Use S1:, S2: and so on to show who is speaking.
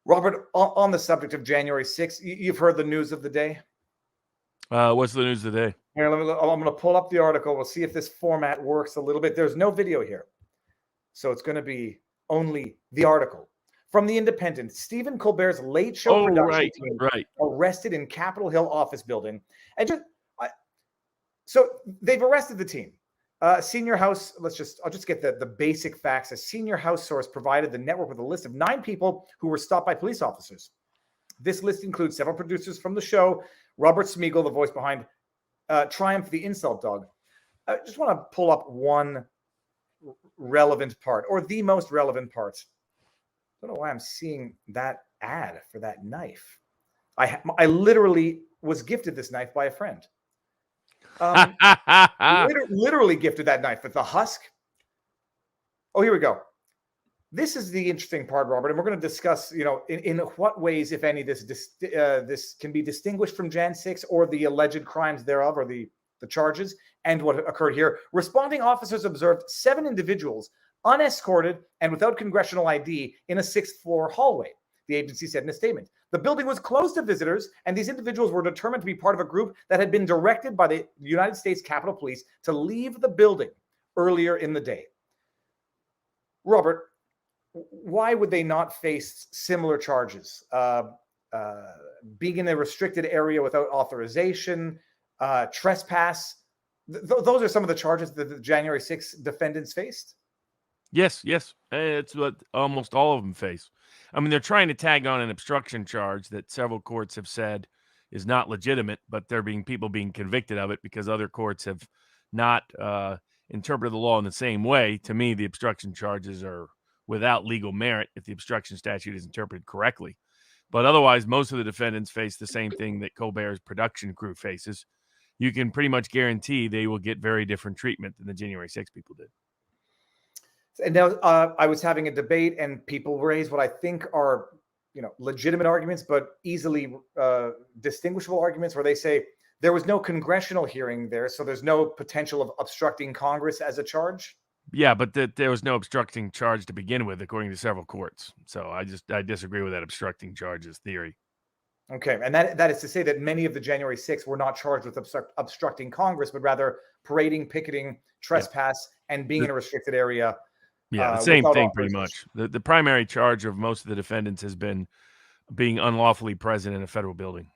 S1: Robert, on the subject of January 6th, you've heard the news of the day?
S2: What's the news today?
S1: Here, I'm going to pull up the article. We'll see if this format works a little bit. There's no video here, so it's going to be only the article. From The Independent, Stephen Colbert's Late Show production team arrested in Capitol Hill office building. And so they've arrested the team. Senior House, I'll just get the basic facts. A senior House source provided the network with a list of 9 people who were stopped by police officers. This list includes several producers from the show, Robert Smigel, the voice behind Triumph the Insult Dog. I just want to pull up one relevant part, or the most relevant part. I don't know why I'm seeing that ad for that knife. I literally was gifted this knife by a friend. Literally gifted that knife with the husk. Oh, here we go. This is the interesting part, Robert, and we're going to discuss, in what ways, if any, this can be distinguished from Jan 6 or the alleged crimes thereof, or the charges, and what occurred here. Responding officers observed 7 individuals unescorted and without congressional ID in a 6th-floor hallway, the agency said in a statement. The building was closed to visitors, and these individuals were determined to be part of a group that had been directed by the United States Capitol Police to leave the building earlier in the day. Robert, why would they not face similar charges? Being in a restricted area without authorization, trespass. Those are some of the charges that the January 6th defendants faced.
S2: Yes. It's what almost all of them face. I mean, they're trying to tag on an obstruction charge that several courts have said is not legitimate, but there being people being convicted of it because other courts have not interpreted the law in the same way. To me, the obstruction charges are without legal merit if the obstruction statute is interpreted correctly. But otherwise, most of the defendants face the same thing that Colbert's production crew faces. You can pretty much guarantee they will get very different treatment than the January 6 people did.
S1: And now I was having a debate, and people raise what I think are, legitimate arguments, but easily distinguishable arguments, where they say there was no congressional hearing there, so there's no potential of obstructing Congress as a charge.
S2: Yeah, but there was no obstructing charge to begin with, according to several courts. So I disagree with that obstructing charges theory.
S1: Okay, and that is to say that many of the January 6 were not charged with obstructing Congress, but rather parading, picketing, trespass, and being in a restricted area.
S2: Yeah, the same thing pretty much. The primary charge of most of the defendants has been being unlawfully present in a federal building.